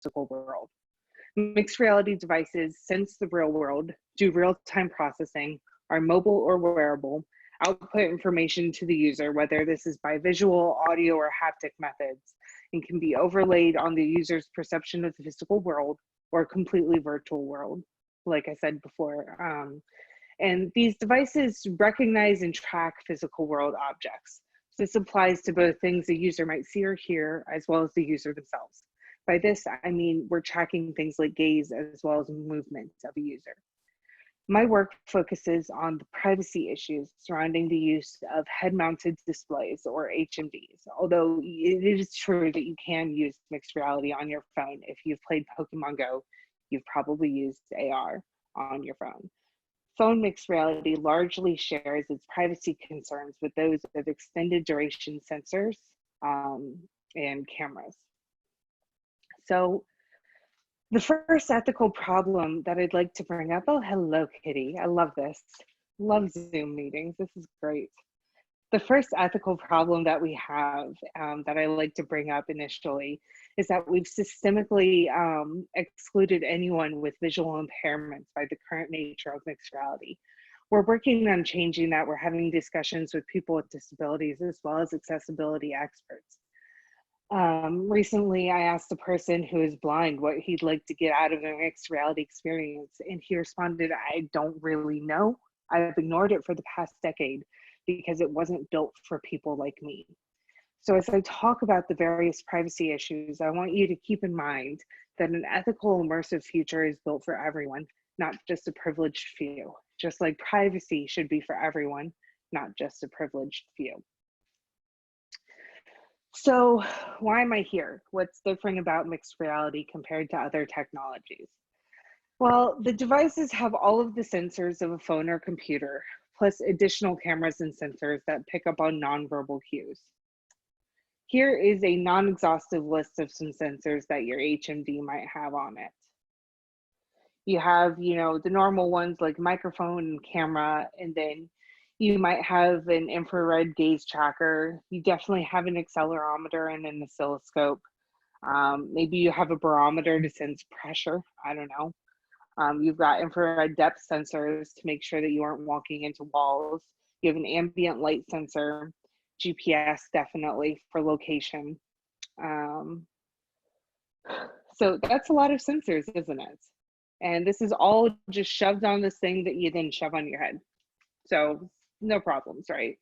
physical world. Mixed reality devices sense the real world, do real-time processing, are mobile or wearable, output information to the user, whether this is by visual, audio, or haptic methods, and can be overlaid on the user's perception of the physical world or a completely virtual world, like I said before. And these devices recognize and track physical world objects. This applies to both things the user might see or hear, as well as the user themselves. By this, I mean we're tracking things like gaze as well as movement of a user. My work focuses on the privacy issues surrounding the use of head-mounted displays, or HMDs, although it is true that you can use mixed reality on your phone. If you've played Pokemon Go, you've probably used AR on your phone. Phone mixed reality largely shares its privacy concerns with those of extended duration sensors and cameras. So the first ethical problem that I'd like to bring up, oh, hello, Kitty. I love this. Love Zoom meetings. This is great. The first ethical problem that we have that I like to bring up initially is that we've systemically excluded anyone with visual impairments by the current nature of mixed reality. We're working on changing that. We're having discussions with people with disabilities as well as accessibility experts. Recently, I asked a person who is blind what he'd like to get out of a mixed reality experience, and he responded, "I don't really know. I've ignored it for the past decade because it wasn't built for people like me." So as I talk about the various privacy issues, I want you to keep in mind that an ethical, immersive future is built for everyone, not just a privileged few, just like privacy should be for everyone, not just a privileged few. So why am I here? What's different about mixed reality compared to other technologies? Well, the devices have all of the sensors of a phone or computer, plus additional cameras and sensors that pick up on nonverbal cues. Here is a non-exhaustive list of some sensors that your HMD might have on it. You have, the normal ones like microphone and camera, and then you might have an infrared gaze tracker. You definitely have an accelerometer and an oscilloscope. Maybe you have a barometer to sense pressure. I don't know. You've got infrared depth sensors to make sure that you aren't walking into walls. You have an ambient light sensor, GPS definitely for location. So that's a lot of sensors, isn't it? And this is all just shoved on this thing that you then shove on your head. So no problems, right?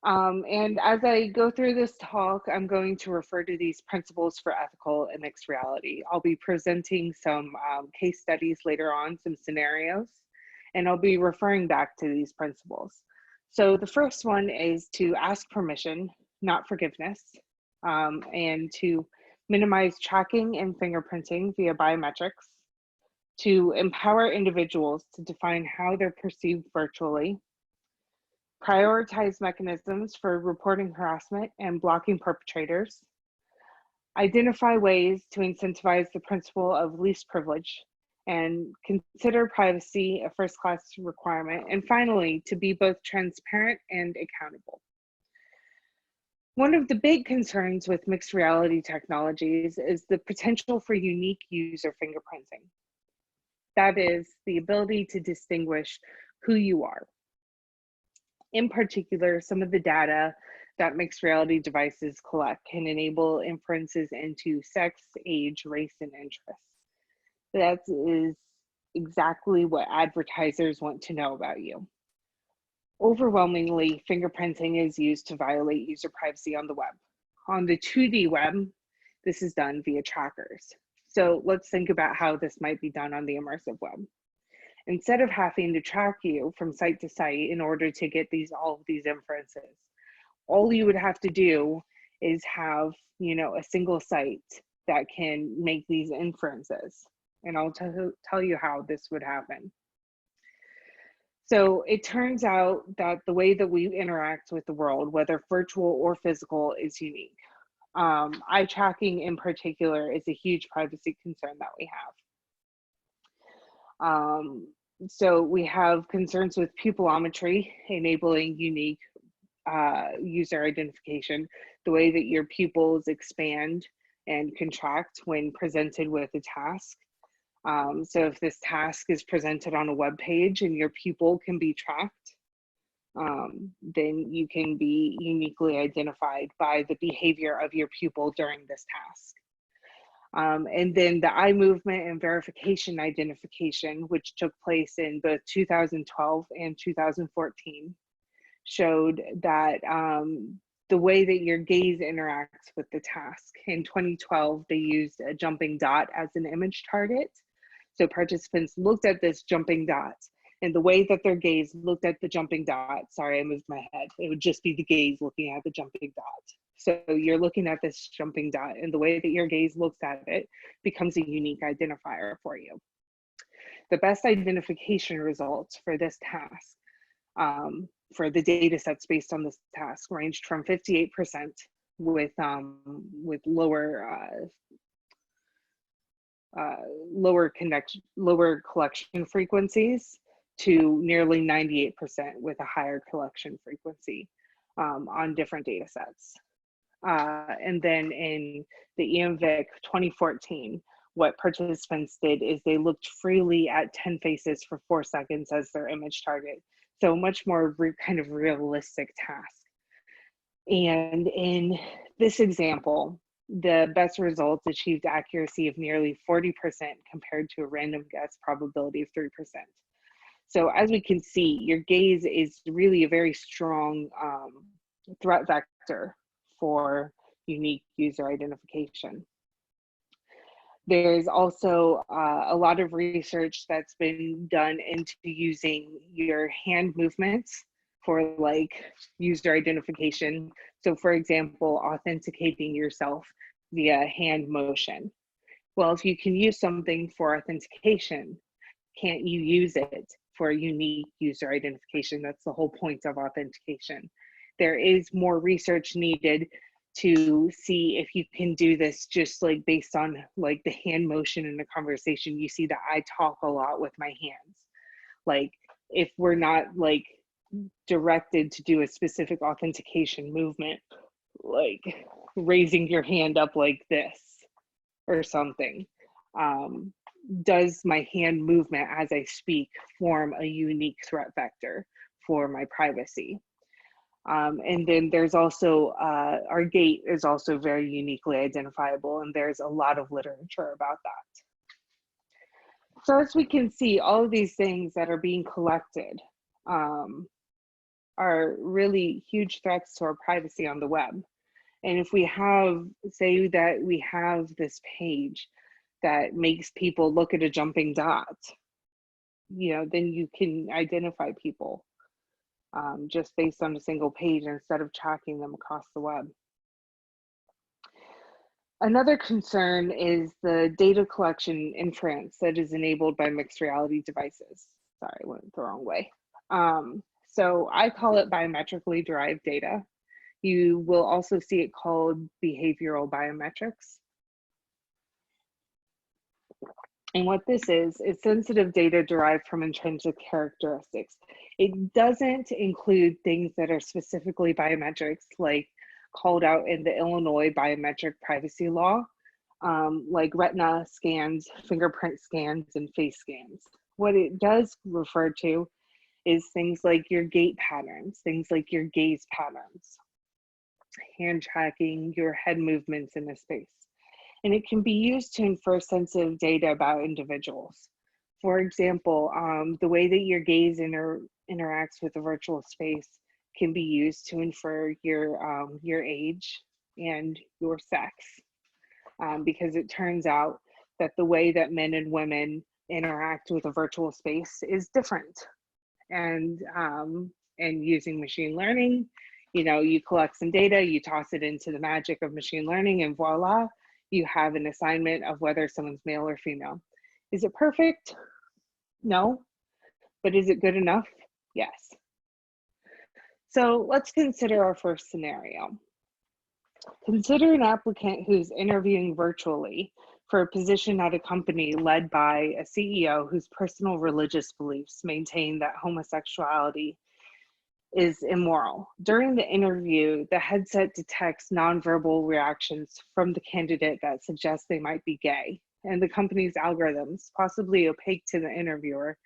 And as I go through this talk, I'm going to refer to these principles for ethical and mixed reality. I'll be presenting some case studies later on, some scenarios, and I'll be referring back to these principles. So the first one is to ask permission, not forgiveness, and to minimize tracking and fingerprinting via biometrics, to empower individuals to define how they're perceived virtually, prioritize mechanisms for reporting harassment and blocking perpetrators, identify ways to incentivize the principle of least privilege, and consider privacy a first-class requirement, and finally, to be both transparent and accountable. One of the big concerns with mixed reality technologies is the potential for unique user fingerprinting. That is, the ability to distinguish who you are. In particular, some of the data that mixed reality devices collect can enable inferences into sex, age, race, and interests. That is exactly what advertisers want to know about you. Overwhelmingly, fingerprinting is used to violate user privacy on the web. On the 2D web, this is done via trackers. So let's think about how this might be done on the immersive web. Instead of having to track you from site to site in order to get all of these inferences, all you would have to do is have, a single site that can make these inferences. And I'll tell you how this would happen. So it turns out that the way that we interact with the world, whether virtual or physical, is unique. Eye tracking in particular is a huge privacy concern that we have. So we have concerns with pupillometry, enabling unique user identification, the way that your pupils expand and contract when presented with a task. So if this task is presented on a web page and your pupil can be tracked, then you can be uniquely identified by the behavior of your pupil during this task. And then the eye movement and verification identification, which took place in both 2012 and 2014, showed that the way that your gaze interacts with the task. In 2012, they used a jumping dot as an image target. So participants looked at this jumping dot, and the way that their gaze looked at the jumping dot, sorry, I moved my head. It would just be the gaze looking at the jumping dot. So you're looking at this jumping dot, and the way that your gaze looks at it becomes a unique identifier for you. The best identification results for this task, for the data sets based on this task, ranged from 58% with lower collection frequencies to nearly 98% with a higher collection frequency on different data sets. And then in the EMVIC 2014, what participants did is they looked freely at 10 faces for 4 seconds as their image target. So much more kind of realistic task. And in this example, the best results achieved accuracy of nearly 40% compared to a random guess probability of 3%. So as we can see, your gaze is really a very strong threat vector for unique user identification. There's also a lot of research that's been done into using your hand movements for like user identification. So for example, authenticating yourself via hand motion. Well, if you can use something for authentication, can't you use it for unique user identification? That's the whole point of authentication. There is more research needed to see if you can do this just like based on like the hand motion in a conversation. You see that I talk a lot with my hands. Like if we're not like directed to do a specific authentication movement, like raising your hand up like this or something, does my hand movement as I speak form a unique threat vector for my privacy? And then there's also, our gait is also very uniquely identifiable, and there's a lot of literature about that. So as we can see, all of these things that are being collected are really huge threats to our privacy on the web. And if we have, say that we have this page that makes people look at a jumping dot, you know, then you can identify people just based on a single page instead of tracking them across the web. Another concern is the data collection inference that is enabled by mixed reality devices. Sorry, I went the wrong way. So I call it biometrically derived data. You will also see it called behavioral biometrics. And what this is sensitive data derived from intrinsic characteristics. It doesn't include things that are specifically biometrics, like called out in the Illinois biometric privacy law, like retina scans, fingerprint scans, and face scans. What it does refer to is things like your gait patterns, things like your gaze patterns, hand tracking, your head movements in a space. And it can be used to infer sensitive data about individuals. For example, the way that your gaze interacts with a virtual space can be used to infer your age and your sex, because it turns out that the way that men and women interact with a virtual space is different. And using machine learning, you know, you collect some data, you toss it into the magic of machine learning, and voila, you have an assignment of whether someone's male or female. Is it perfect? No. But is it good enough? Yes. So let's consider our first scenario. Consider an applicant who's interviewing virtually for a position at a company led by a CEO whose personal religious beliefs maintain that homosexuality is immoral. During the interview, the headset detects nonverbal reactions from the candidate that suggest they might be gay, and the company's algorithms, possibly opaque to the interviewer,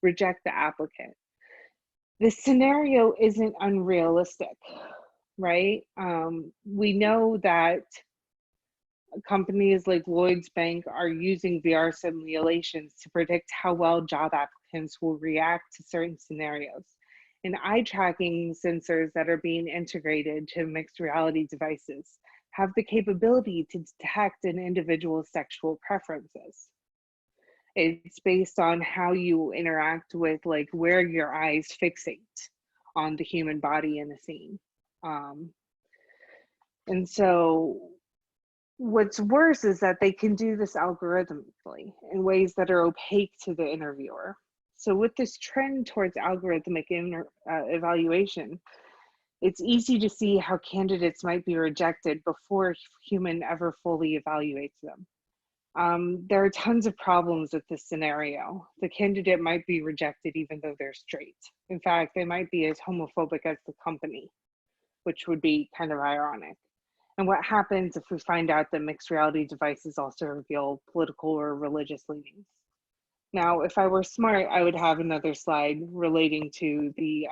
reject the applicant. This scenario isn't unrealistic, right? We know that companies like Lloyd's Bank are using VR simulations to predict how well job applicants will react to certain scenarios. And eye tracking sensors that are being integrated to mixed reality devices have the capability to detect an individual's sexual preferences. It's based on how you interact with, like, where your eyes fixate on the human body in a scene. And so what's worse is that they can do this algorithmically in ways that are opaque to the interviewer. So with this trend towards algorithmic evaluation, it's easy to see how candidates might be rejected before a human ever fully evaluates them. There are tons of problems with this scenario. The candidate might be rejected even though they're straight. In fact, they might be as homophobic as the company, which would be kind of ironic. And what happens if we find out that mixed reality devices also reveal political or religious leanings? Now, if I were smart, I would have another slide relating to the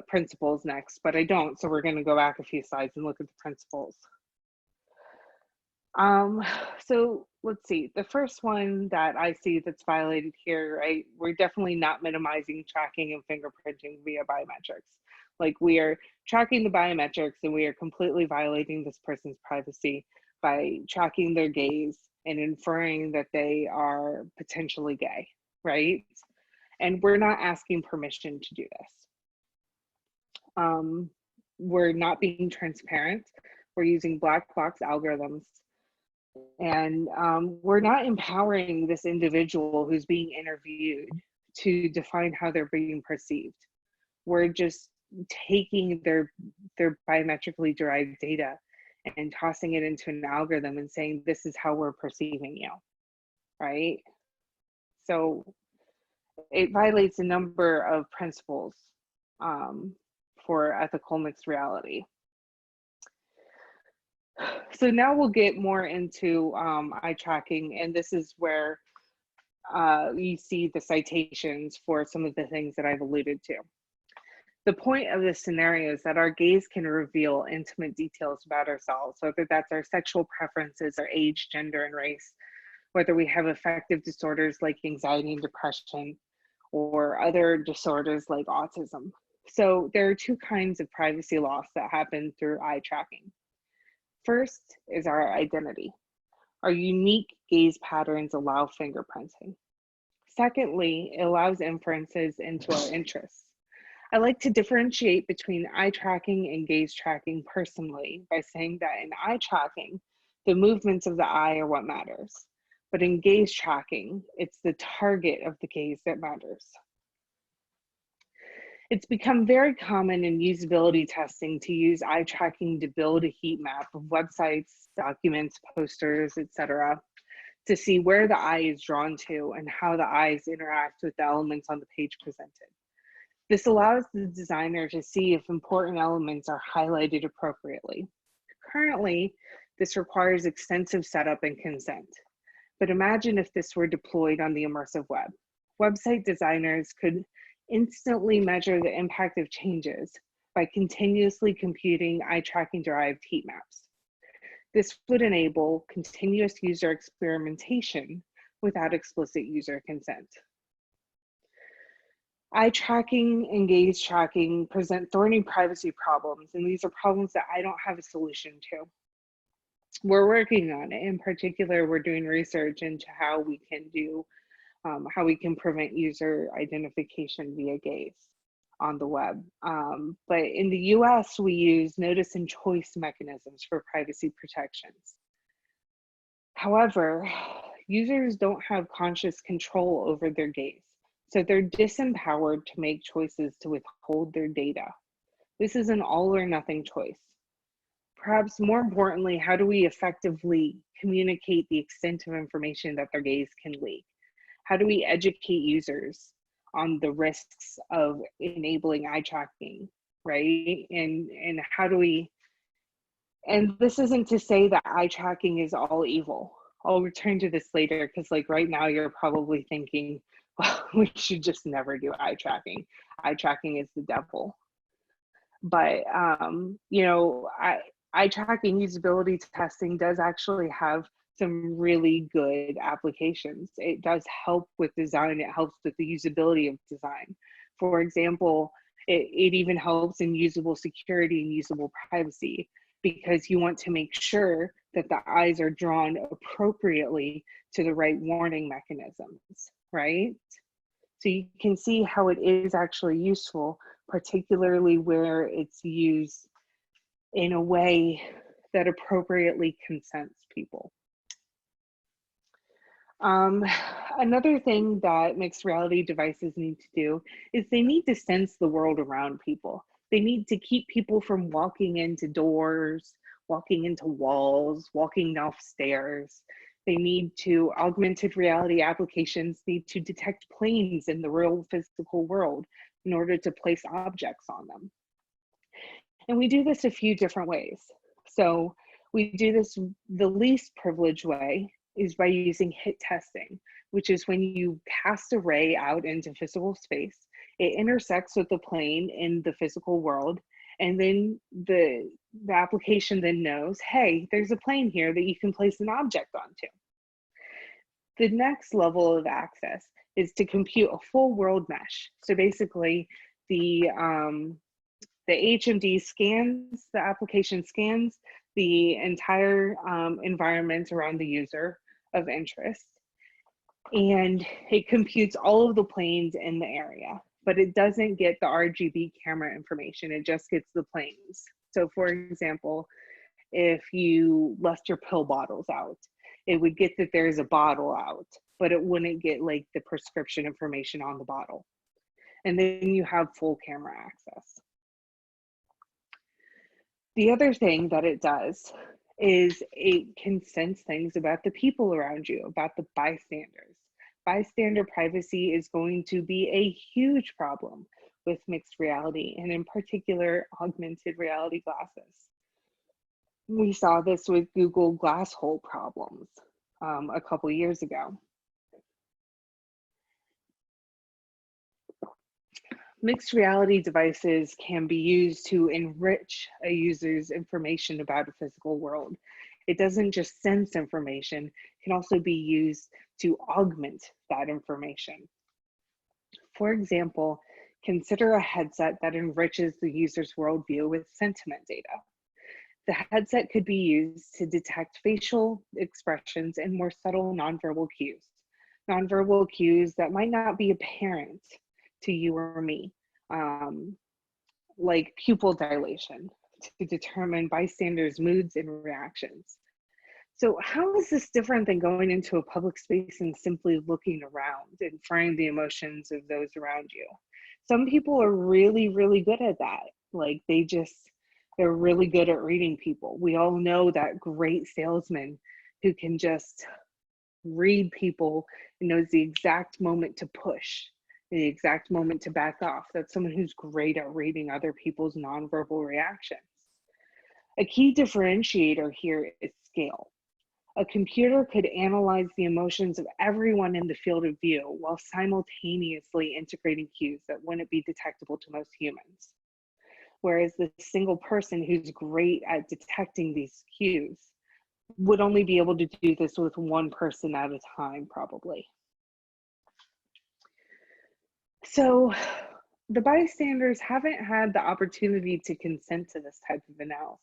principles next, but I don't. So we're going to go back a few slides and look at the principles. So let's see. The first one that I see that's violated here, right? We're definitely not minimizing tracking and fingerprinting via biometrics. Like, we are tracking the biometrics and we are completely violating this person's privacy by tracking their gaze and inferring that they are potentially gay, right? And we're not asking permission to do this. We're not being transparent. We're using black box algorithms. And we're not empowering this individual who's being interviewed to define how they're being perceived. We're just taking their biometrically derived data and tossing it into an algorithm and saying, this is how we're perceiving you, right? So it violates a number of principles for ethical mixed reality. So now we'll get more into eye tracking, and this is where you see the citations for some of the things that I've alluded to. The point of this scenario is that our gaze can reveal intimate details about ourselves, whether that's our sexual preferences, our age, gender, and race, whether we have affective disorders like anxiety and depression, or other disorders like autism. So there are two kinds of privacy loss that happen through eye tracking. First is our identity. Our unique gaze patterns allow fingerprinting. Secondly, it allows inferences into our interests. I like to differentiate between eye tracking and gaze tracking personally by saying that in eye tracking, the movements of the eye are what matters. But in gaze tracking, it's the target of the gaze that matters. It's become very common in usability testing to use eye tracking to build a heat map of websites, documents, posters, etc., to see where the eye is drawn to and how the eyes interact with the elements on the page presented. This allows the designer to see if important elements are highlighted appropriately. Currently, this requires extensive setup and consent. But imagine if this were deployed on the immersive web. Website designers could instantly measure the impact of changes by continuously computing eye tracking derived heat maps. This would enable continuous user experimentation without explicit user consent. Eye tracking and gaze tracking present thorny privacy problems, and these are problems that I don't have a solution to. We're working on it. In particular, we're doing research into how we can prevent user identification via gaze on the web. But in the US, we use notice and choice mechanisms for privacy protections. However, users don't have conscious control over their gaze, so they're disempowered to make choices to withhold their data. This is an all or nothing choice. Perhaps more importantly, how do we effectively communicate the extent of information that their gaze can leak? How do we educate users on the risks of enabling eye tracking, right? And how do we, and this isn't to say that eye tracking is all evil. I'll return to this later because like right now you're probably thinking, well, we should just never do eye tracking. Eye tracking is the devil. But you know, eye tracking usability testing does actually have some really good applications. It does help with design. It helps with the usability of design. For example, it even helps in usable security and usable privacy, because you want to make sure that the eyes are drawn appropriately to the right warning mechanisms, right? So you can see how it is actually useful, particularly where it's used in a way that appropriately consents people. Another thing that mixed reality devices need to do is they need to sense the world around people. They need to keep people from walking into doors, walking into walls, walking off stairs. They need to, augmented reality applications need to detect planes in the real physical world in order to place objects on them. And we do this a few different ways. So we do this, the least privileged way is by using hit testing, which is when you cast a ray out into physical space, it intersects with the plane in the physical world, and then the application then knows, hey, there's a plane here that you can place an object onto. The next level of access is to compute a full world mesh. So basically the HMD scans, the application scans the entire environment around the user of interest, and it computes all of the planes in the area, but it doesn't get the RGB camera information, it just gets the planes. So for example, if you left your pill bottles out, it would get that there's a bottle out, but it wouldn't get like the prescription information on the bottle. And then you have full camera access. The other thing that it does is it can sense things about the people around you, about the bystanders. Bystander privacy is going to be a huge problem with mixed reality, and in particular, augmented reality glasses. We saw this with Google Glass hole problems a couple years ago. Mixed reality devices can be used to enrich a user's information about a physical world. It doesn't just sense information, it can also be used to augment that information. For example, consider a headset that enriches the user's worldview with sentiment data. The headset could be used to detect facial expressions and more subtle nonverbal cues. Nonverbal cues that might not be apparent to you or me, like pupil dilation, to determine bystanders' moods and reactions. So how is this different than going into a public space and simply looking around, inferring the emotions of those around you? Some people are really, really good at that. Like they're really good at reading people. We all know that great salesman who can just read people and knows the exact moment to push, the exact moment to back off. That's someone who's great at reading other people's nonverbal reactions. A key differentiator here is scale. A computer could analyze the emotions of everyone in the field of view while simultaneously integrating cues that wouldn't be detectable to most humans. Whereas the single person who's great at detecting these cues would only be able to do this with one person at a time, probably. So the bystanders haven't had the opportunity to consent to this type of analysis.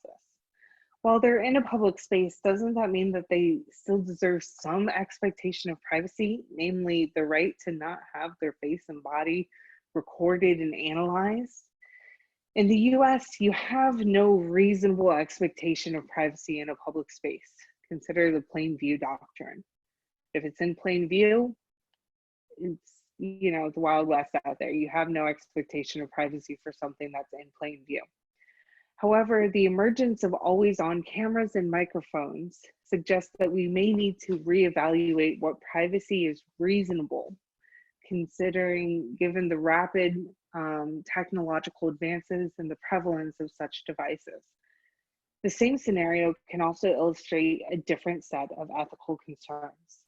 While they're in a public space, doesn't that mean that they still deserve some expectation of privacy, namely the right to not have their face and body recorded and analyzed? In the US, you have no reasonable expectation of privacy in a public space. Consider the plain view doctrine. If it's in plain view, it's, you know, the Wild West out there. You have no expectation of privacy for something that's in plain view. However, the emergence of always-on cameras and microphones suggests that we may need to reevaluate what privacy is reasonable considering given the rapid technological advances and the prevalence of such devices. The same scenario can also illustrate a different set of ethical concerns.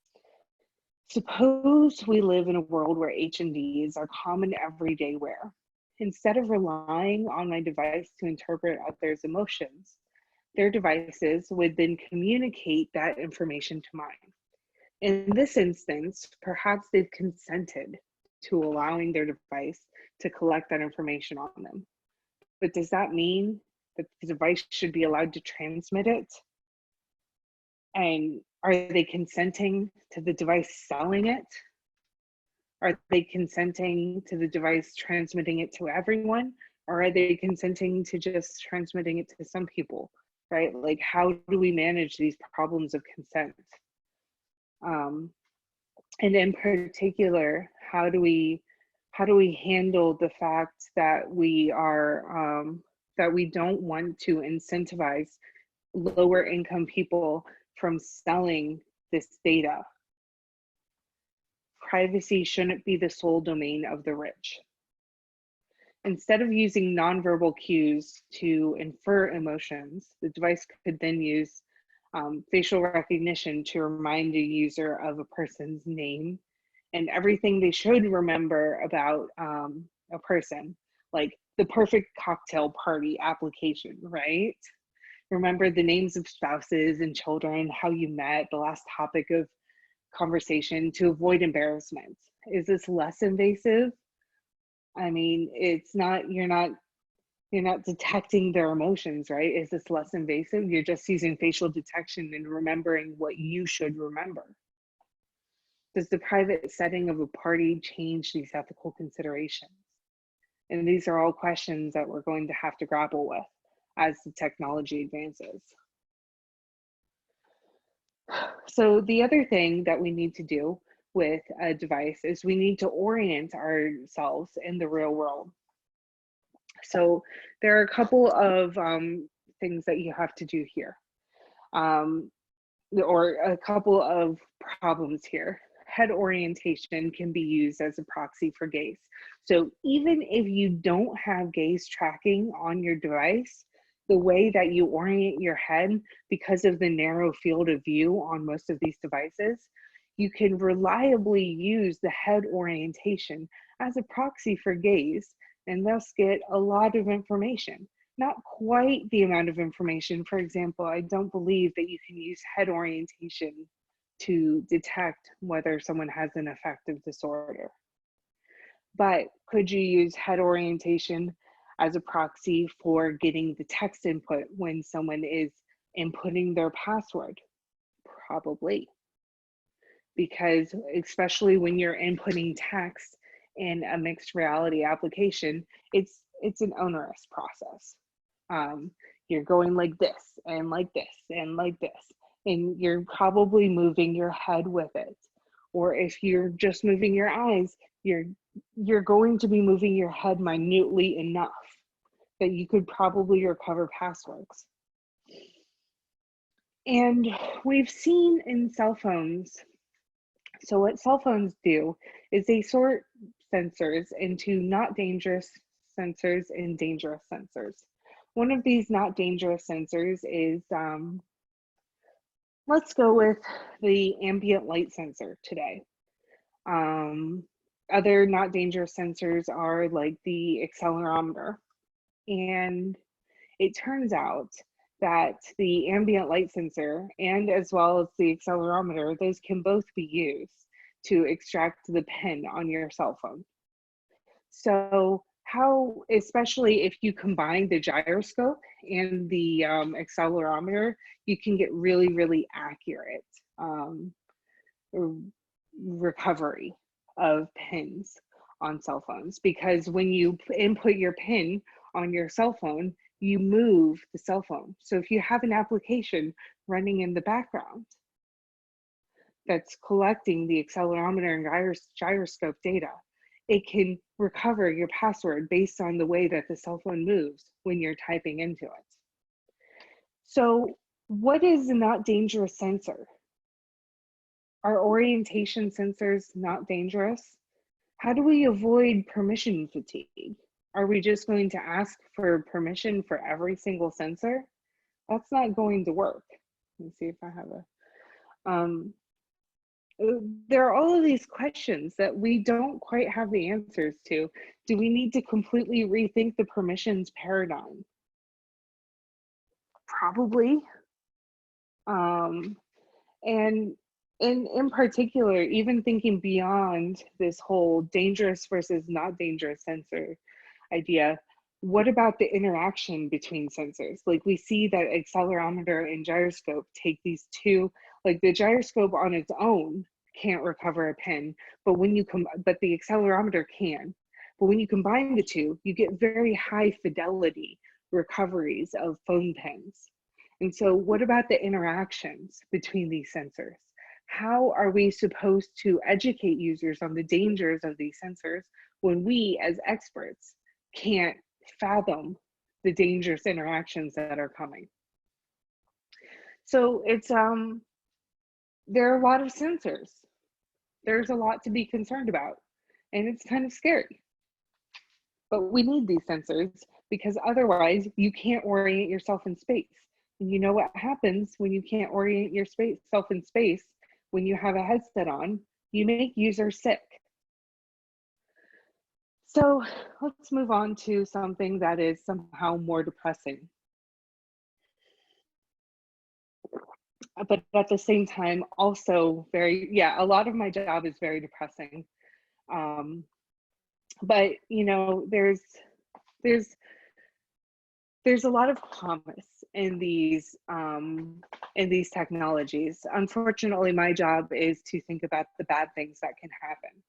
Suppose we live in a world where HMDs are common everyday wear. Instead of relying on my device to interpret others' emotions, their devices would then communicate that information to mine. In this instance, perhaps they've consented to allowing their device to collect that information on them. But does that mean that the device should be allowed to transmit it? And are they consenting to the device selling it? Are they consenting to the device transmitting it to everyone? Or are they consenting to just transmitting it to some people, right? Like, how do we manage these problems of consent? And in particular, how do we handle the fact that we are that we don't want to incentivize lower income people from selling this data? Privacy shouldn't be the sole domain of the rich. Instead of using nonverbal cues to infer emotions, the device could then use facial recognition to remind a user of a person's name and everything they should remember about a person, like the perfect cocktail party application, right? Remember the names of spouses and children, how you met, the last topic of conversation to avoid embarrassment. Is this less invasive? I mean, it's not, you're not detecting their emotions, right? Is this less invasive? You're just using facial detection and remembering what you should remember. Does the private setting of a party change these ethical considerations? And these are all questions that we're going to have to grapple with as the technology advances. So the other thing that we need to do with a device is we need to orient ourselves in the real world. So there are a couple of things that you have to do here, or a couple of problems here. Head orientation can be used as a proxy for gaze. So even if you don't have gaze tracking on your device, the way that you orient your head, because of the narrow field of view on most of these devices, you can reliably use the head orientation as a proxy for gaze and thus get a lot of information. Not quite the amount of information. For example, I don't believe that you can use head orientation to detect whether someone has an affective disorder. But could you use head orientation as a proxy for getting the text input when someone is inputting their password? Probably. Because especially when you're inputting text in a mixed reality application, it's an onerous process. You're going like this and like this and like this, and you're probably moving your head with it. Or if you're just moving your eyes, you're going to be moving your head minutely enough that you could probably recover passwords. And we've seen in cell phones, so what cell phones do is they sort sensors into not dangerous sensors and dangerous sensors. One of these not dangerous sensors is, let's go with the ambient light sensor today. Other not dangerous sensors are like the accelerometer. And it turns out that the ambient light sensor and as well as the accelerometer, those can both be used to extract the pin on your cell phone. So how, especially if you combine the gyroscope and the accelerometer, you can get really, really accurate recovery of pins on cell phones, because when you input your pin on your cell phone, you move the cell phone. So if you have an application running in the background that's collecting the accelerometer and gyroscope data, it can recover your password based on the way that the cell phone moves when you're typing into it. So what is a not dangerous sensor? Are orientation sensors not dangerous? How do we avoid permission fatigue? Are we just going to ask for permission for every single sensor? That's not going to work. Let me see if I have a, there are all of these questions that we don't quite have the answers to. Do we need to completely rethink the permissions paradigm? Probably. And in particular, even thinking beyond this whole dangerous versus not dangerous sensor idea, what about the interaction between sensors? Like we see that accelerometer and gyroscope take these two, like the gyroscope on its own can't recover a pin, but but the accelerometer can. But when you combine the two, you get very high fidelity recoveries of phone pins. And so what about the interactions between these sensors? How are we supposed to educate users on the dangers of these sensors when we as experts can't fathom the dangerous interactions that are coming? So it's there are a lot of sensors. There's a lot to be concerned about, and it's kind of scary. But we need these sensors because otherwise you can't orient yourself in space. And you know what happens when you can't orient yourself in space when you have a headset on? You make users sick. So let's move on to something that is somehow more depressing. But at the same time, also a lot of my job is very depressing. But you know, there's a lot of promise in these technologies. Unfortunately, my job is to think about the bad things that can happen.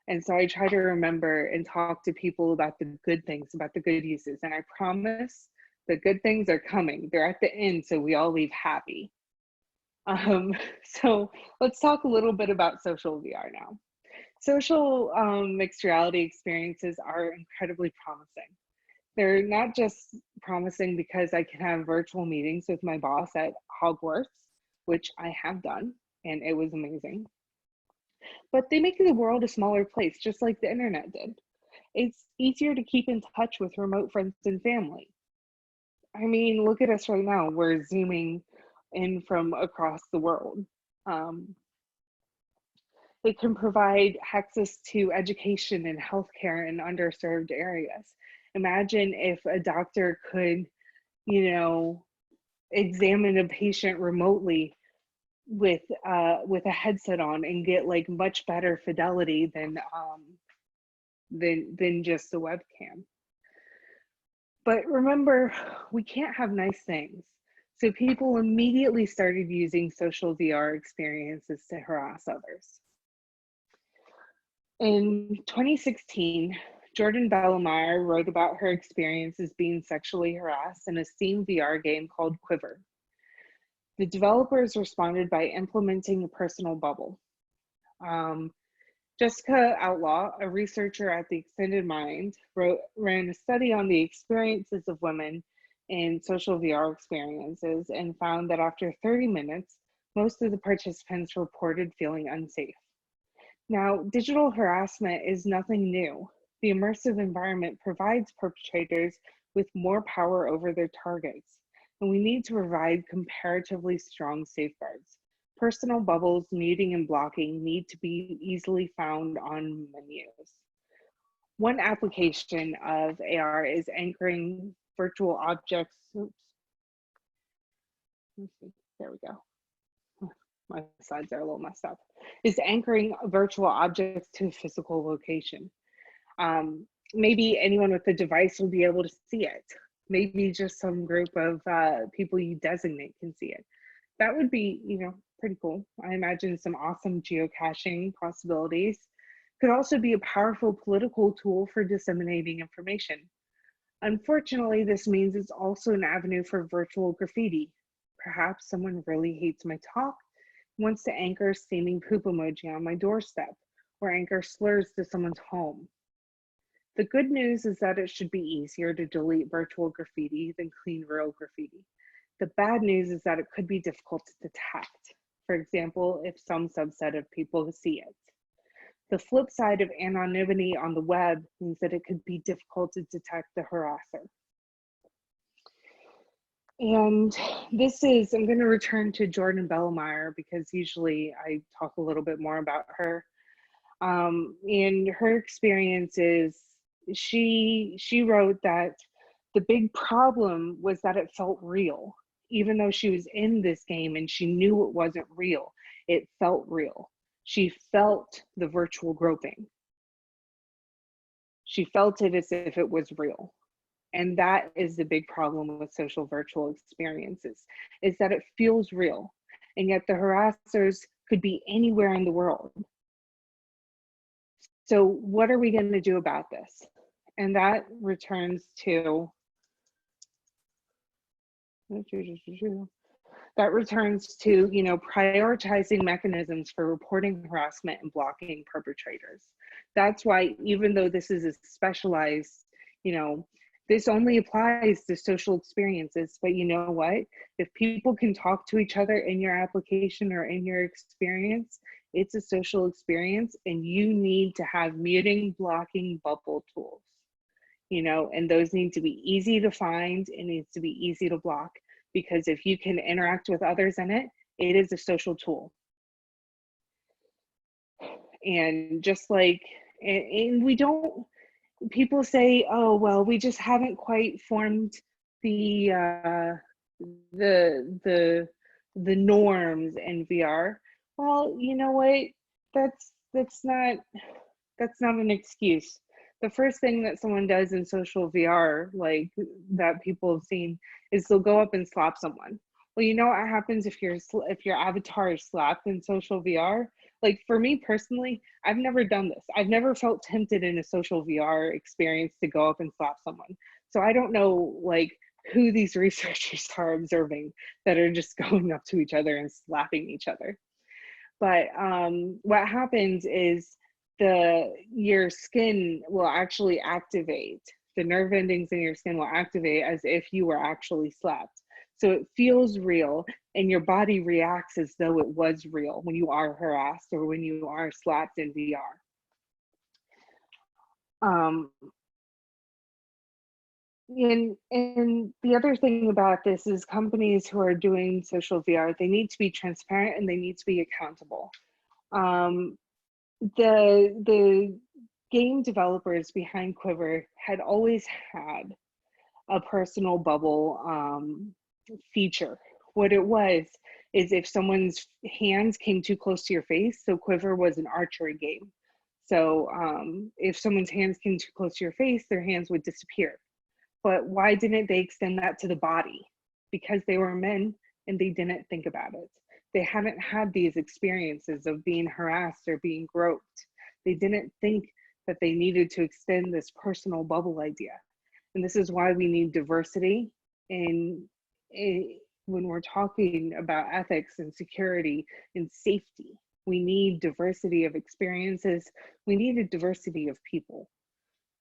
And so I try to remember and talk to people about the good things, about the good uses. And I promise the good things are coming. They're at the end, so we all leave happy. So let's talk a little bit about social VR now. Social mixed reality experiences are incredibly promising. They're not just promising because I can have virtual meetings with my boss at Hogwarts, which I have done, and it was amazing. But they make the world a smaller place, just like the internet did. It's easier to keep in touch with remote friends and family. I mean, look at us right now. We're Zooming in from across the world. It can provide access to education and healthcare in underserved areas. Imagine if a doctor could, you know, examine a patient remotely with a headset on and get like much better fidelity than just the webcam. But remember, we can't have nice things. So people immediately started using social VR experiences to harass others. In 2016, Jordan Bellemare wrote about her experiences being sexually harassed in a Steam VR game called Quiver. The developers responded by implementing a personal bubble. Jessica Outlaw, a researcher at the Extended Mind, ran a study on the experiences of women in social VR experiences and found that after 30 minutes, most of the participants reported feeling unsafe. Now, digital harassment is nothing new. The immersive environment provides perpetrators with more power over their targets, and we need to provide comparatively strong safeguards. Personal bubbles, muting and blocking need to be easily found on menus. One application of AR is anchoring virtual objects. Oops. Let's see. There we go. My slides are a little messed up. Is anchoring virtual objects to a physical location. Maybe anyone with the device will be able to see it. Maybe just some group of people you designate can see it. That would be, you know, pretty cool. I imagine some awesome geocaching possibilities. Could also be a powerful political tool for disseminating information. Unfortunately, this means it's also an avenue for virtual graffiti. Perhaps someone really hates my talk, wants to anchor steaming poop emoji on my doorstep, or anchor slurs to someone's home. The good news is that it should be easier to delete virtual graffiti than clean real graffiti. The bad news is that it could be difficult to detect, for example, if some subset of people see it. The flip side of anonymity on the web means that it could be difficult to detect the harasser. And this is, I'm going to return to Jordan Bellemire because usually I talk a little bit more about her. And her experience is, she wrote that the big problem was that it felt real. Even though she was in this game and she knew it wasn't real, it felt real. She felt the virtual groping. She felt it as if it was real. And that is the big problem with social virtual experiences, is that it feels real. And yet the harassers could be anywhere in the world. So what are we going to do about this? And that returns to, prioritizing mechanisms for reporting harassment and blocking perpetrators. That's why, even though this is a specialized, this only applies to social experiences, but you know what? If people can talk to each other in your application or in your experience, it's a social experience, and you need to have muting, blocking, bubble tools, and those need to be easy to find. It needs to be easy to block, because if you can interact with others in it, it is a social tool. And just like, and we don't, people say, oh, well, we just haven't quite formed the norms in VR. Well, you know what? That's not an excuse. The first thing that someone does in social VR, like that people have seen, is they'll go up and slap someone. Well, you know what happens if your avatar is slapped in social VR? Like, for me personally, I've never done this. I've never felt tempted in a social VR experience to go up and slap someone. So I don't know, like, who these researchers are observing that are just going up to each other and slapping each other. But what happens is your skin will actually activate. The nerve endings in your skin will activate as if you were actually slapped. So it feels real, and your body reacts as though it was real when you are harassed or when you are slapped in VR. And the other thing about this is, companies who are doing social VR, they need to be transparent and they need to be accountable. The game developers behind Quiver had always had a personal bubble feature. What it was is, if someone's hands came too close to your face, so Quiver was an archery game. So if someone's hands came too close to your face, their hands would disappear. But why didn't they extend that to the body? Because they were men and they didn't think about it. They haven't had these experiences of being harassed or being groped. They didn't think that they needed to extend this personal bubble idea. And this is why we need diversity when we're talking about ethics and security and safety. We need diversity of experiences. We need a diversity of people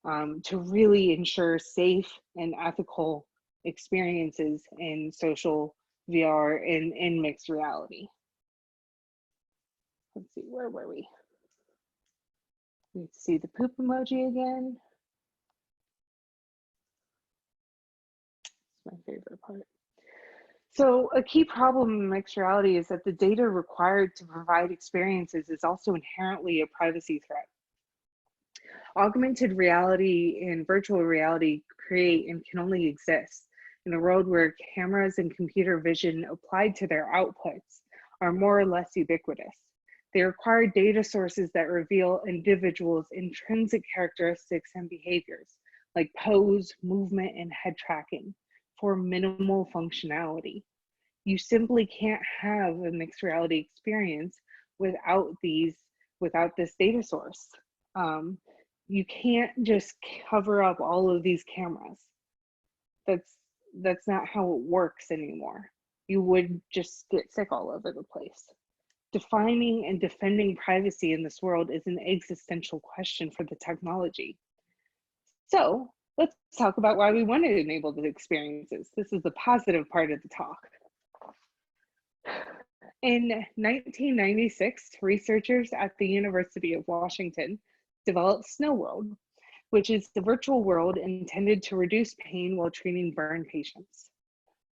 to really ensure safe and ethical experiences in social VR and in mixed reality. Let's see, where were we? Let's see the poop emoji again. It's my favorite part. So a key problem in mixed reality is that the data required to provide experiences is also inherently a privacy threat. Augmented reality and virtual reality create and can only exist in a world where cameras and computer vision applied to their outputs are more or less ubiquitous. They require data sources that reveal individuals' intrinsic characteristics and behaviors, like pose, movement, and head tracking, for minimal functionality. You simply can't have a mixed reality experience without this data source. You can't just cover up all of these cameras. That's not how it works anymore. You would just get sick all over the place. Defining and defending privacy in this world is an existential question for the technology. So let's talk about why we want to enable the experiences. This is the positive part of the talk. In 1996, researchers at the University of Washington developed Snow World, which is the virtual world intended to reduce pain while treating burn patients.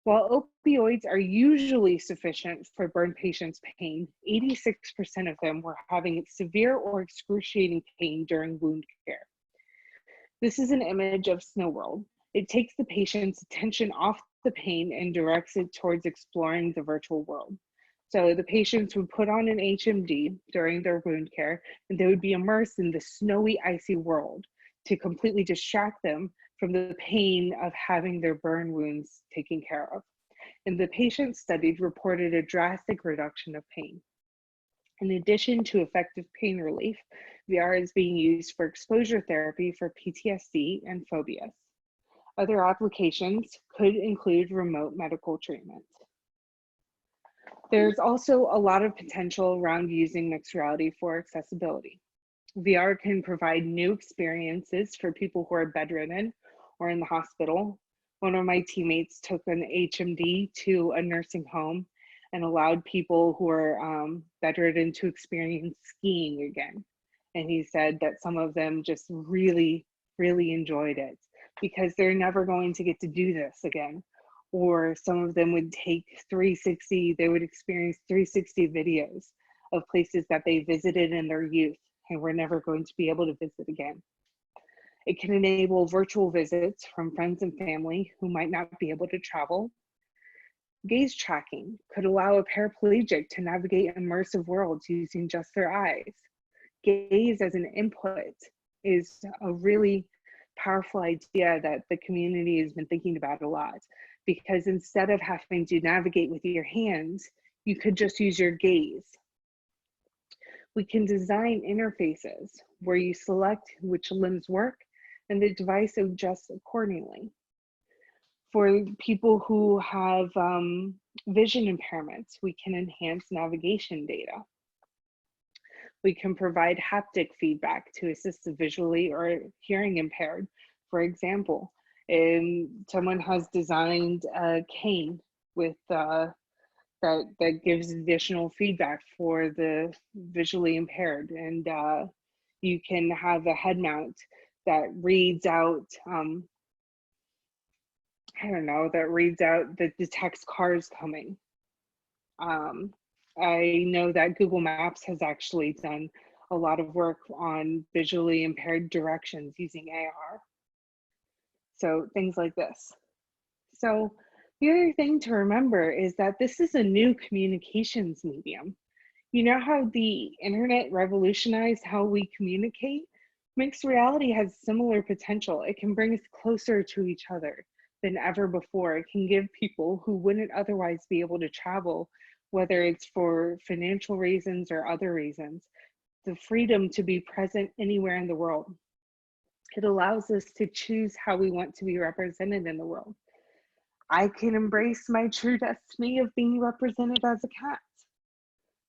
While opioids are usually sufficient for burn patients' pain, 86% of them were having severe or excruciating pain during wound care. This is an image of Snow World. It takes the patient's attention off the pain and directs it towards exploring the virtual world. So the patients would put on an HMD during their wound care, and they would be immersed in the snowy, icy world to completely distract them from the pain of having their burn wounds taken care of. And the patients studied reported a drastic reduction of pain. In addition to effective pain relief, VR is being used for exposure therapy for PTSD and phobias. Other applications could include remote medical treatment. There's also a lot of potential around using mixed reality for accessibility. VR can provide new experiences for people who are bedridden or in the hospital. One of my teammates took an HMD to a nursing home and allowed people who are bedridden to experience skiing again. And he said that some of them just really, really enjoyed it because they're never going to get to do this again. Or some of them would take 360, they would experience 360 videos of places that they visited in their youth and were never going to be able to visit again. It can enable virtual visits from friends and family who might not be able to travel. Gaze tracking could allow a paraplegic to navigate immersive worlds using just their eyes. Gaze as an input is a really powerful idea that the community has been thinking about a lot, because instead of having to navigate with your hands, you could just use your gaze. We can design interfaces where you select which limbs work and the device adjusts accordingly. For people who have vision impairments, we can enhance navigation data. We can provide haptic feedback to assist the visually or hearing impaired. For example, someone has designed a cane with that gives additional feedback for the visually impaired, and you can have a head mount that reads out that detects cars coming. I know that Google Maps has actually done a lot of work on visually impaired directions using AR. So things like this. So the other thing to remember is that this is a new communications medium. You know how the internet revolutionized how we communicate? Mixed reality has similar potential. It can bring us closer to each other than ever before. It can give people who wouldn't otherwise be able to travel, whether it's for financial reasons or other reasons, the freedom to be present anywhere in the world. It allows us to choose how we want to be represented in the world. I can embrace my true destiny of being represented as a cat.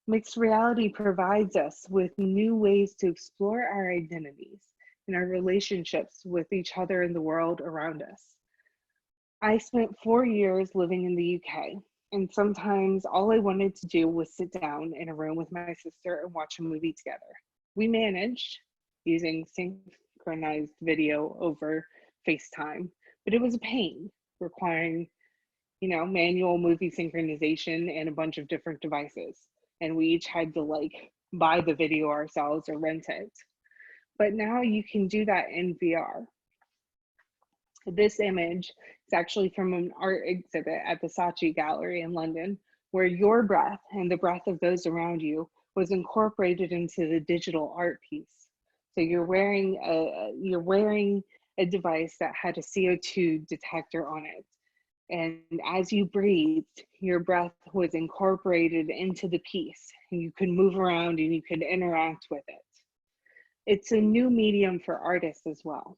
Mixed reality provides us with new ways to explore our identities and our relationships with each other and the world around us. I spent 4 years living in the UK, and sometimes all I wanted to do was sit down in a room with my sister and watch a movie together. We managed using synchronized video over FaceTime, but it was a pain, requiring, manual movie synchronization and a bunch of different devices. And we each had to buy the video ourselves or rent it. But now you can do that in VR. This image is actually from an art exhibit at the Saatchi Gallery in London, where your breath and the breath of those around you was incorporated into the digital art piece. So you're wearing a device that had a CO2 detector on it. And as you breathed, your breath was incorporated into the piece, and you could move around and you could interact with it. It's a new medium for artists as well.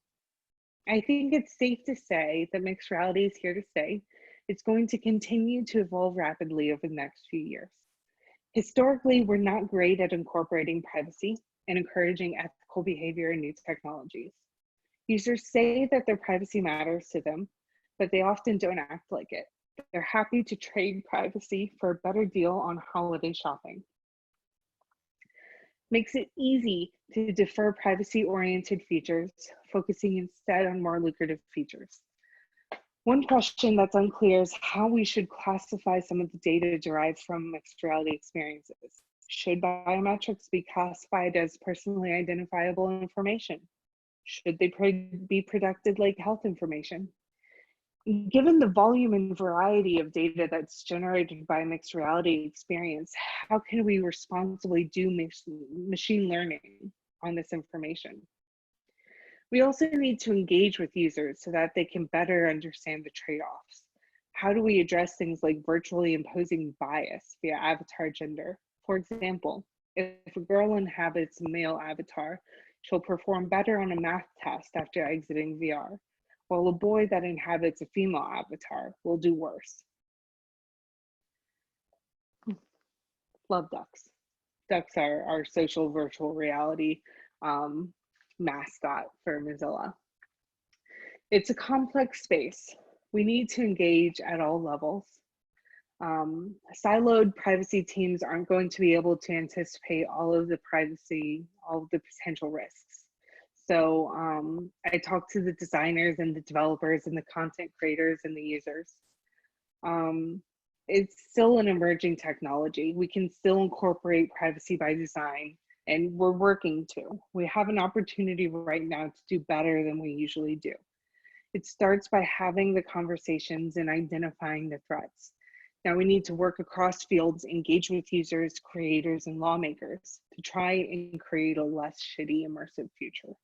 I think it's safe to say that mixed reality is here to stay. It's going to continue to evolve rapidly over the next few years. Historically, we're not great at incorporating privacy and encouraging ethical behavior in new technologies. Users say that their privacy matters to them, but they often don't act like it. They're happy to trade privacy for a better deal on holiday shopping. Makes it easy to defer privacy-oriented features, focusing instead on more lucrative features. One question that's unclear is how we should classify some of the data derived from mixed reality experiences. Should biometrics be classified as personally identifiable information? Should they be protected like health information? Given the volume and variety of data that's generated by mixed reality experience, how can we responsibly do machine learning on this information? We also need to engage with users so that they can better understand the trade-offs. How do we address things like virtually imposing bias via avatar gender? For example, if a girl inhabits a male avatar, she'll perform better on a math test after exiting VR, while a boy that inhabits a female avatar will do worse. Love ducks. Ducks are our social virtual reality mascot for Mozilla. It's a complex space. We need to engage at all levels. Siloed privacy teams aren't going to be able to anticipate all of the potential risks. So I talked to the designers and the developers and the content creators and the users. It's still an emerging technology. We can still incorporate privacy by design, and we're working to. We have an opportunity right now to do better than we usually do. It starts by having the conversations and identifying the threats. Now we need to work across fields, engage with users, creators, and lawmakers to try and create a less shitty immersive future.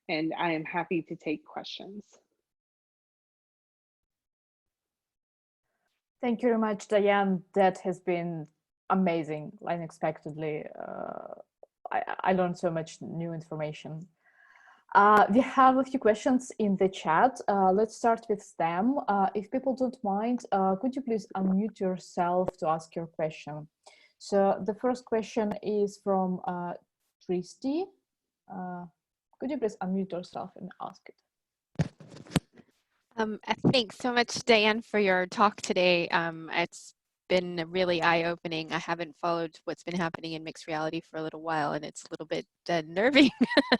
And I am happy to take questions. Thank you very much, Diane. That has been amazing, unexpectedly. I learned so much new information. We have a few questions in the chat. Let's start with them. If people don't mind, could you please unmute yourself to ask your question? So the first question is from Tristy. Could you please unmute yourself and ask it? Thanks so much, Diane, for your talk today. It's been really eye-opening. I haven't followed what's been happening in mixed reality for a little while, and it's a little bit nerving,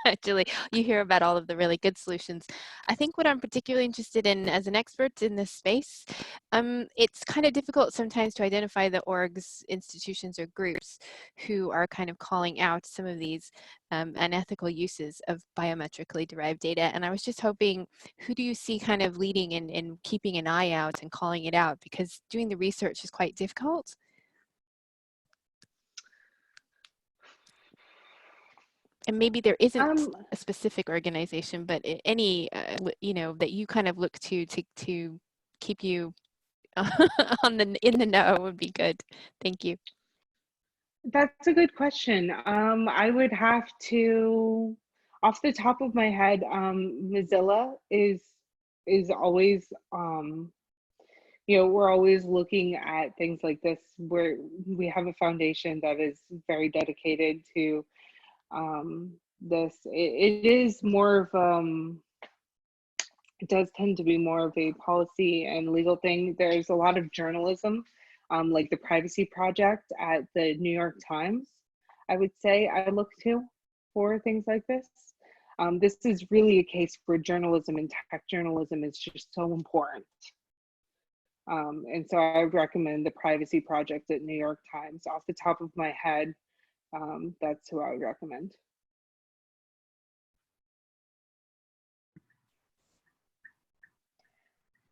actually. You hear about all of the really good solutions. I think what I'm particularly interested in as an expert in this space, it's kind of difficult sometimes to identify the orgs, institutions, or groups who are kind of calling out some of these unethical uses of biometrically derived data. And I was just hoping, who do you see kind of leading in keeping an eye out and calling it out? Because doing the research is quite difficult. And maybe there isn't a specific organization, but any, you know, that you kind of look to keep you in the know would be good. Thank you. That's a good question. I would have to, off the top of my head, Mozilla is always, you know, we're always looking at things like this, where we have a foundation that is very dedicated to this. It is more of, it does tend to be more of a policy and legal thing. There's a lot of journalism, like the Privacy Project at the New York Times, I would say I look to for things like this. This is really a case where journalism and tech journalism is just so important. And so I would recommend the Privacy Project at New York Times. Off the top of my head, that's who I would recommend.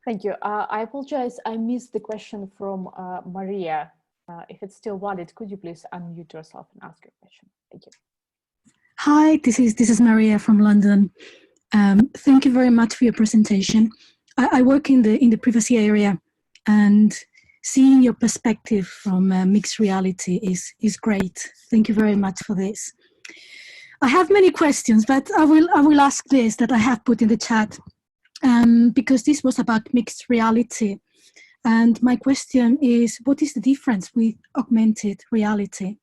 Thank you. I apologize, I missed the question from Maria. If it's still valid, could you please unmute yourself and ask your question? Thank you. Hi, this is Maria from London. Thank you very much for your presentation. I work in the privacy area, and seeing your perspective from mixed reality is great. Thank you very much for this. I have many questions, but I will ask this that I have put in the chat, because this was about mixed reality. And my question is, what is the difference with augmented reality?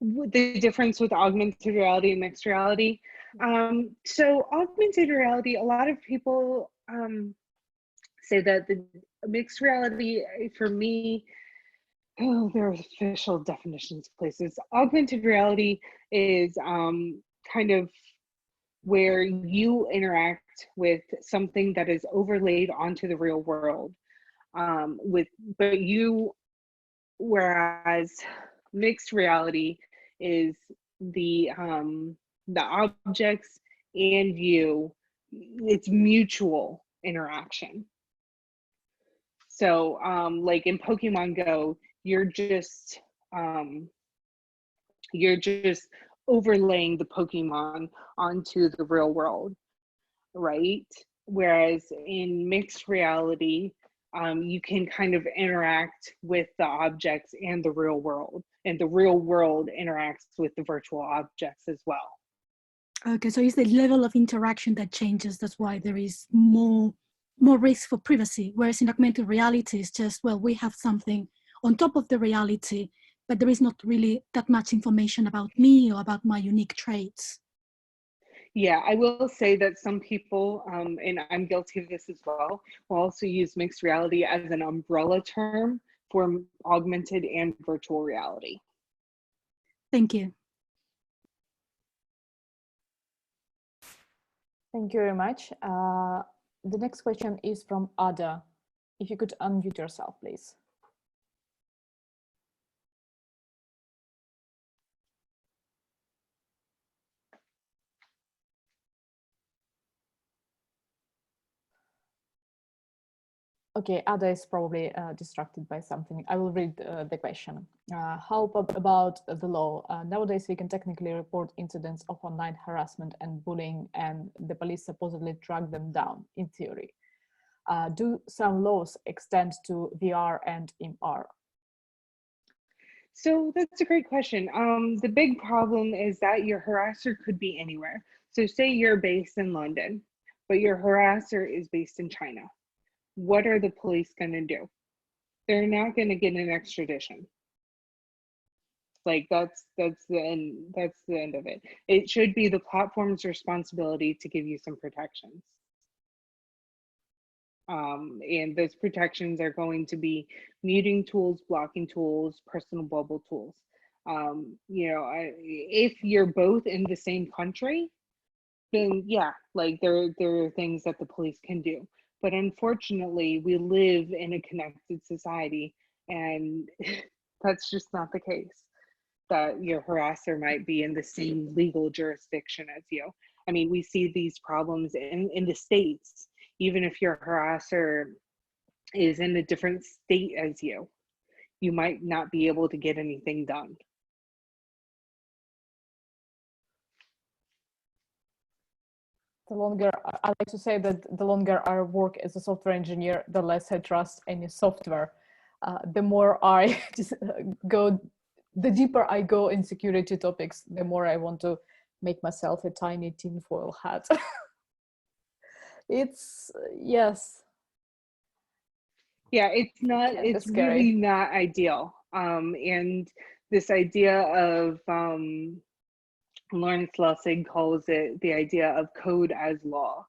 The difference with augmented reality and mixed reality, So augmented reality, a lot of people say that the mixed reality, for me, oh, there are official definitions places. Augmented reality is kind of where you interact with something that is overlaid onto the real world. Whereas mixed reality is the objects and you, it's mutual interaction. So like in Pokemon Go, you're just overlaying the Pokemon onto the real world, right? Whereas in mixed reality, you can kind of interact with the objects and the real world, and the real world interacts with the virtual objects as well. Okay, so it's the level of interaction that changes. That's why there is more risk for privacy. Whereas in augmented reality, it's just, well, we have something on top of the reality, but there is not really that much information about me or about my unique traits. Yeah, I will say that some people, and I'm guilty of this as well, will also use mixed reality as an umbrella term for augmented and virtual reality. Thank you. Thank you very much. The next question is from Ada. If you could unmute yourself, please. Okay, Ada is probably distracted by something. I will read the question. How about the law? Nowadays, we can technically report incidents of online harassment and bullying, and the police supposedly track them down, in theory. Do some laws extend to VR and MR? So that's a great question. The big problem is that your harasser could be anywhere. So say you're based in London, but your harasser is based in China. What are the police going to do? They're not going to get an extradition. Like that's the end of it. It should be the platform's responsibility to give you some protections. And those protections are going to be muting tools, blocking tools, personal bubble tools. You know, if you're both in the same country, then yeah, like there are things that the police can do. But unfortunately, we live in a connected society, and that's just not the case. That your harasser might be in the same legal jurisdiction as you. I mean, we see these problems in the States. Even if your harasser is in a different state as you might not be able to get anything done. The longer, I like to say that the longer I work as a software engineer, the less I trust any software. The more I just the deeper I go in security topics, the more I want to make myself a tiny tinfoil hat. It's, yes. Yeah, it's not, it's really not ideal. And this idea of, Lawrence Lessig calls it the idea of code as law.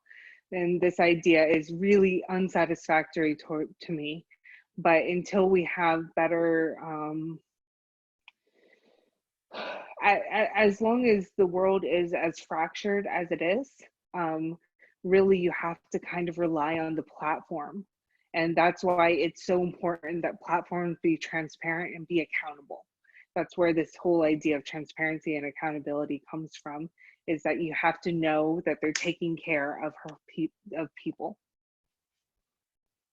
And this idea is really unsatisfactory to me. But until we have better, as long as the world is as fractured as it is, really you have to kind of rely on the platform. And that's why it's so important that platforms be transparent and be accountable. That's where this whole idea of transparency and accountability comes from, is that you have to know that they're taking care of people.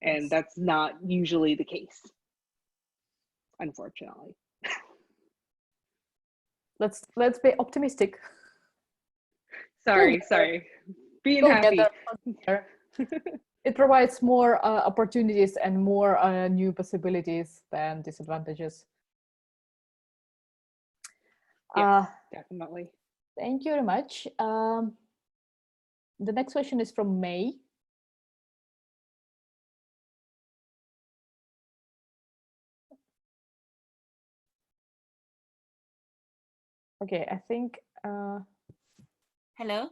And that's not usually the case, unfortunately. Let's be optimistic. Sorry. Being happy. It provides more opportunities and more new possibilities than disadvantages. Yes, definitely. Thank you very much. The next question is from May. Okay, I think. Hello?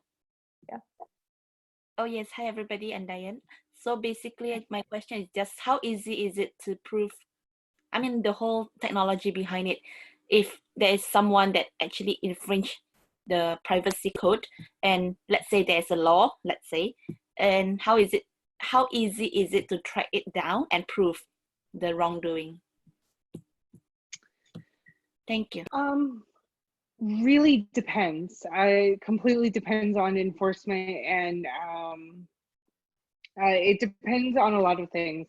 Oh yes, hi everybody, and Diane. So basically, my question is just how easy is it to prove? I mean, the whole technology behind it. If there is someone that actually infringe the privacy code, and let's say there's a law, let's say, and how easy is it to track it down and prove the wrongdoing? Thank you. Really depends. I completely depends on enforcement, and it depends on a lot of things.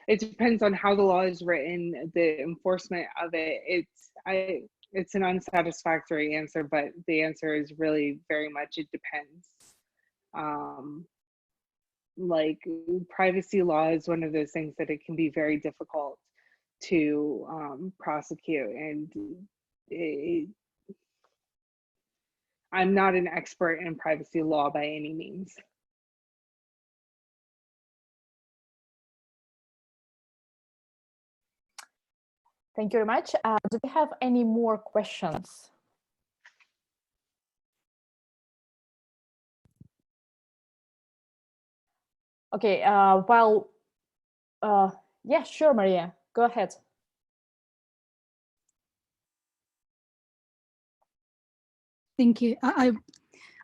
It depends on how the law is written, the enforcement of it. It's an unsatisfactory answer, but the answer is really very much it depends. Like privacy law is one of those things that it can be very difficult to prosecute, and I'm not an expert in privacy law by any means. Thank you very much. Do we have any more questions? Okay, yeah, sure, Maria, go ahead. Thank you. I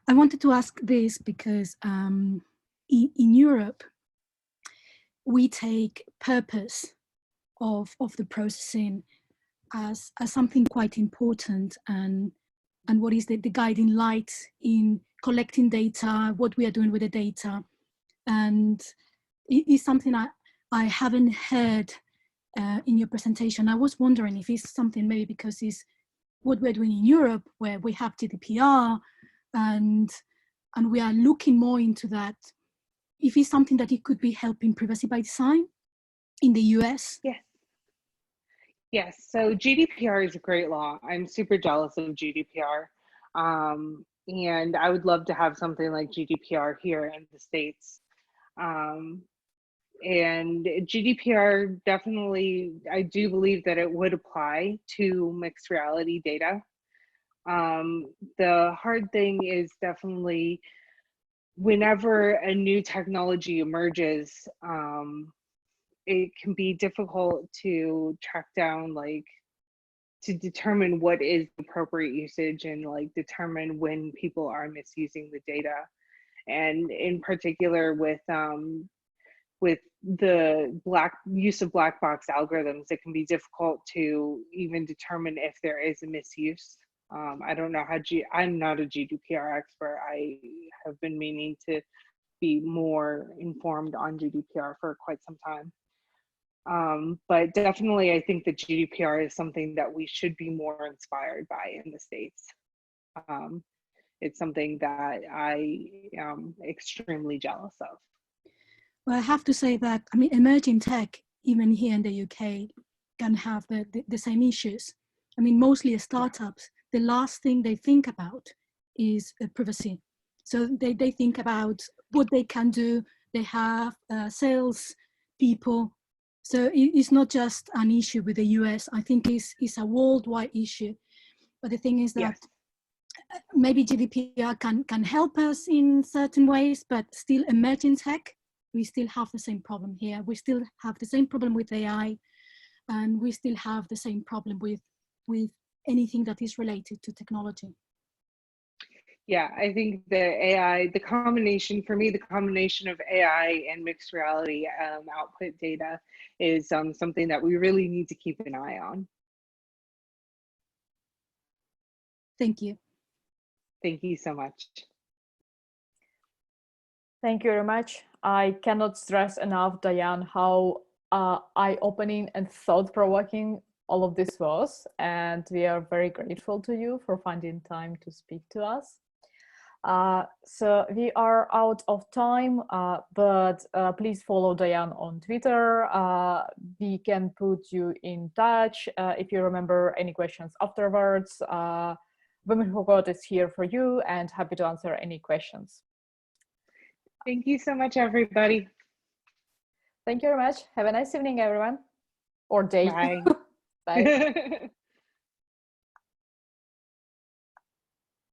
wanted to ask this because in Europe, we take purpose of the processing as something quite important, and what is the guiding light in collecting data, what we are doing with the data. And it is something I haven't heard in your presentation. I was wondering if it's something maybe because it's what we're doing in Europe, where we have GDPR, and we are looking more into that. If it's something that it could be helping privacy by design in the US. Yes. Yes, so GDPR is a great law. I'm super jealous of GDPR. And I would love to have something like GDPR here in the States. And GDPR definitely, I do believe that it would apply to mixed reality data. The hard thing is definitely whenever a new technology emerges, it can be difficult to track down, like, to determine what is appropriate usage, and like determine when people are misusing the data. And in particular with the use of black box algorithms, it can be difficult to even determine if there is a misuse. I don't know how I'm not a GDPR expert. I have been meaning to be more informed on GDPR for quite some time. But definitely, I think that GDPR is something that we should be more inspired by in the States. It's something that I am extremely jealous of. Well, I have to say that, I mean, emerging tech, even here in the UK, can have the same issues. I mean, mostly startups, the last thing they think about is privacy. So they think about what they can do. They have sales people. So it's not just an issue with the US. I think it's a worldwide issue. But the thing is that maybe GDPR can help us in certain ways, but still emerging tech, we still have the same problem here. We still have the same problem with AI, and we still have the same problem with anything that is related to technology. Yeah, I think the AI, the combination of AI and mixed reality output data is something that we really need to keep an eye on. Thank you. Thank you so much. Thank you very much. I cannot stress enough, Diane, how eye-opening and thought-provoking all of this was. And we are very grateful to you for finding time to speak to us. So we are out of time, but please follow Diane on Twitter. We can put you in touch if you remember any questions afterwards. Women Who Code is here for you and happy to answer any questions. Thank you so much, everybody. Thank you very much. Have a nice evening, everyone, or day. Bye. Bye.